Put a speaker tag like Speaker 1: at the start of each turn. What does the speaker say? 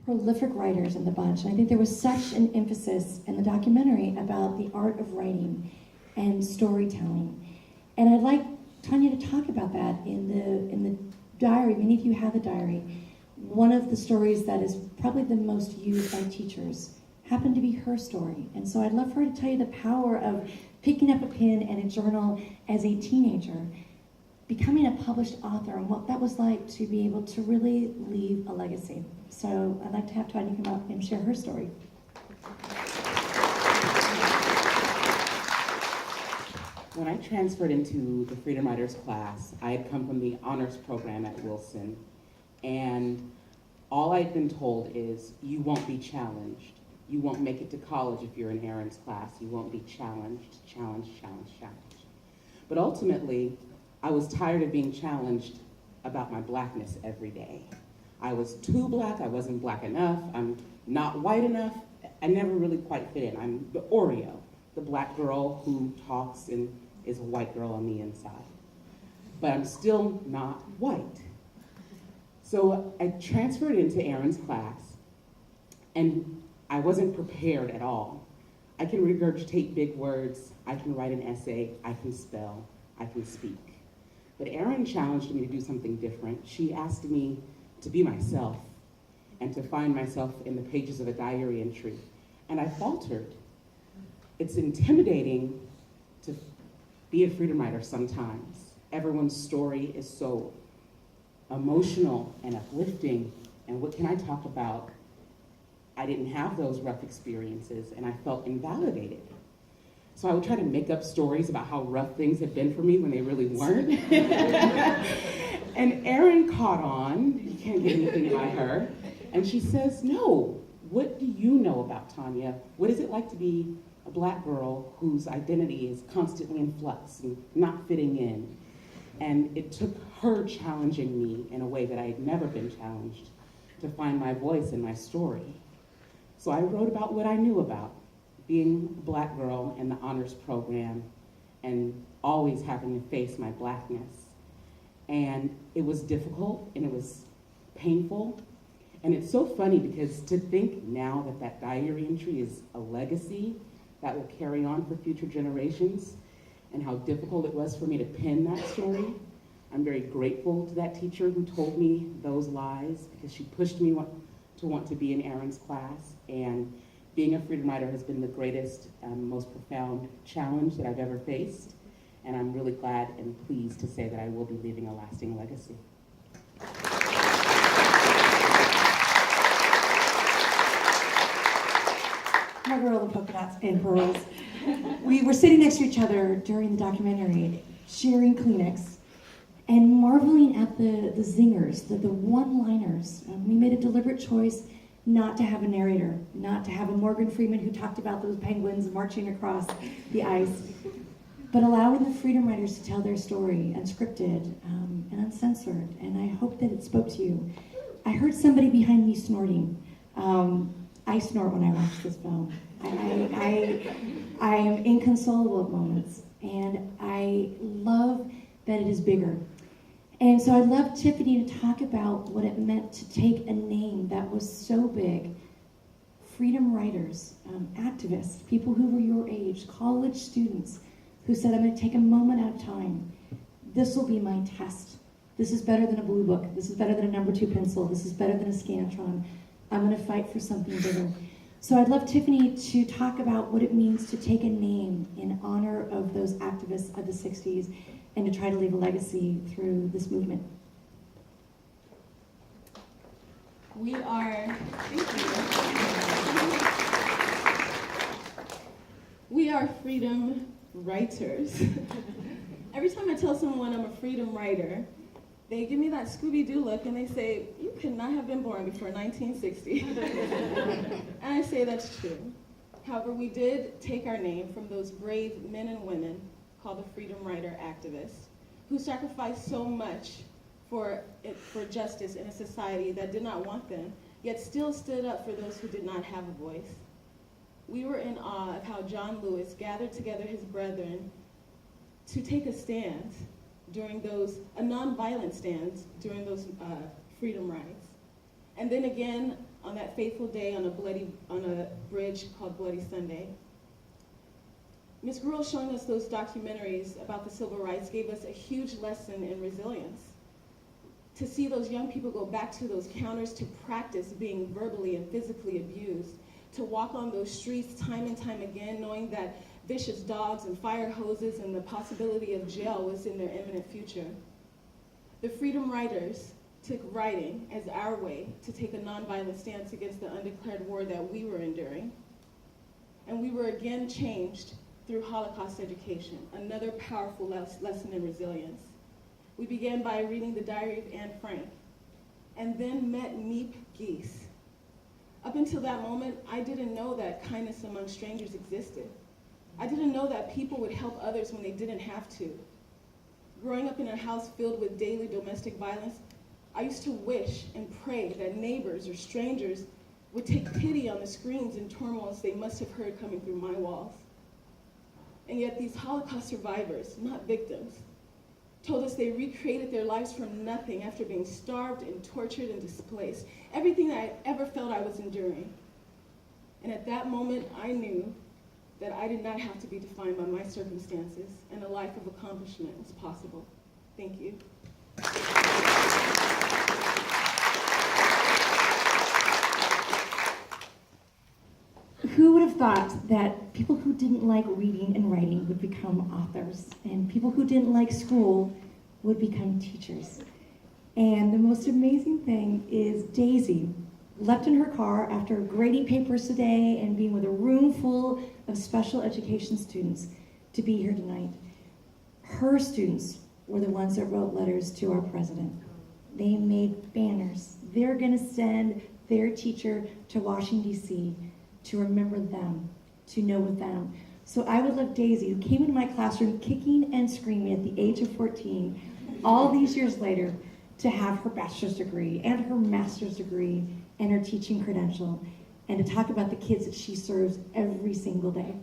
Speaker 1: prolific writers in the bunch. And I think there was such an emphasis in the documentary about the art of writing and storytelling. And I'd like Tanya to talk about that in the diary. Many of you have the diary. One of the stories that is probably the most used by teachers happened to be her story. And so I'd love for her to tell you the power of picking up a pen and a journal as a teenager, becoming a published author, and what that was like to be able to really leave a legacy. So I'd like to have Tanya come up and share her story.
Speaker 2: When I transferred into the Freedom Writers class, I had come from the honors program at Wilson, and all I'd been told is, you won't be challenged. You won't make it to college if you're in Erin's class. You won't be challenged. But ultimately, I was tired of being challenged about my blackness every day. I was too black, I wasn't black enough, I'm not white enough, I never really quite fit in. I'm the Oreo, the black girl who talks and is a white girl on the inside. But I'm still not white. So I transferred into Erin's class, and I wasn't prepared at all. I can regurgitate big words, I can write an essay, I can spell, I can speak. But Erin challenged me to do something different. She asked me to be myself and to find myself in the pages of a diary entry. And I faltered. It's intimidating to be a freedom writer sometimes. Everyone's story is so emotional and uplifting, and what can I talk about? I didn't have those rough experiences, and I felt invalidated. So I would try to make up stories about how rough things had been for me when they really weren't. And Erin caught on, you can't get anything by her, and she says, no, what do you know about Tanya? What is it like to be a black girl whose identity is constantly in flux and not fitting in? And it took her challenging me in a way that I had never been challenged to find my voice in my story. So I wrote about what I knew about being a black girl in the honors program and always having to face my blackness. And it was difficult and it was painful. And it's so funny because to think now that that diary entry is a legacy that will carry on for future generations, and how difficult it was for me to pen that story. I'm very grateful to that teacher who told me those lies, because she pushed me to want to be in Erin's class. And being a freedom writer has been the greatest, most profound challenge that I've ever faced. And I'm really glad and pleased to say that I will be leaving a lasting legacy.
Speaker 1: My girl, the polka dots and pearls. We were sitting next to each other during the documentary, sharing Kleenex, and marveling at the zingers, the one-liners. We made a deliberate choice not to have a narrator, not to have a Morgan Freeman who talked about those penguins marching across the ice, but allowing the freedom writers to tell their story, unscripted and uncensored. And I hope that it spoke to you. I heard somebody behind me snorting. I snort when I watch this film. I am inconsolable at moments, and I love that it is bigger. And so I'd love Tiffany to talk about what it meant to take a name that was so big. Freedom writers, activists, people who were your age, college students, who said, I'm going to take a moment at a time. This will be my test. This is better than a blue book. This is better than a number 2 pencil. This is better than a Scantron. I'm going to fight for something bigger. So I'd love Tiffany to talk about what it means to take a name in honor of those activists of the 60s and to try to leave a legacy through this movement.
Speaker 3: We are, we are freedom writers. Every time I tell someone I'm a freedom writer, they give me that Scooby-Doo look and they say, you could not have been born before 1960. And I say that's true. However, we did take our name from those brave men and women called the freedom writer activists who sacrificed so much for justice in a society that did not want them, yet still stood up for those who did not have a voice. We were in awe of how John Lewis gathered together his brethren to take a stand during a nonviolent stand during those freedom rides. And then again, on that fateful day on a bridge called Bloody Sunday. Ms. Gruel showing us those documentaries about the civil rights gave us a huge lesson in resilience. To see those young people go back to those counters to practice being verbally and physically abused, to walk on those streets time and time again, knowing that vicious dogs and fire hoses and the possibility of jail was in their imminent future. The freedom riders took writing as our way to take a nonviolent stance against the undeclared war that we were enduring. And we were again changed through Holocaust education, another powerful lesson in resilience. We began by reading the diary of Anne Frank, and then met Neep Geese. Up until that moment, I didn't know that kindness among strangers existed. I didn't know that people would help others when they didn't have to. Growing up in a house filled with daily domestic violence, I used to wish and pray that neighbors or strangers would take pity on the screams and turmoils they must have heard coming through my walls. And yet these Holocaust survivors, not victims, told us they recreated their lives from nothing after being starved and tortured and displaced. Everything that I ever felt I was enduring. And at that moment, I knew that I did not have to be defined by my circumstances, and a life of accomplishment was possible. Thank you.
Speaker 1: Who would have thought that people who didn't like reading and writing would become authors, and people who didn't like school would become teachers? And the most amazing thing is Daisy left in her car after grading papers today and being with a room full of special education students to be here tonight. Her students were the ones that wrote letters to our president. They made banners. They're gonna send their teacher to Washington, D.C. to remember them, to know with them. So I would love Daisy, who came into my classroom kicking and screaming at the age of 14, all these years later, to have her bachelor's degree and her master's degree and her teaching credential, and to talk about the kids that she serves every single day.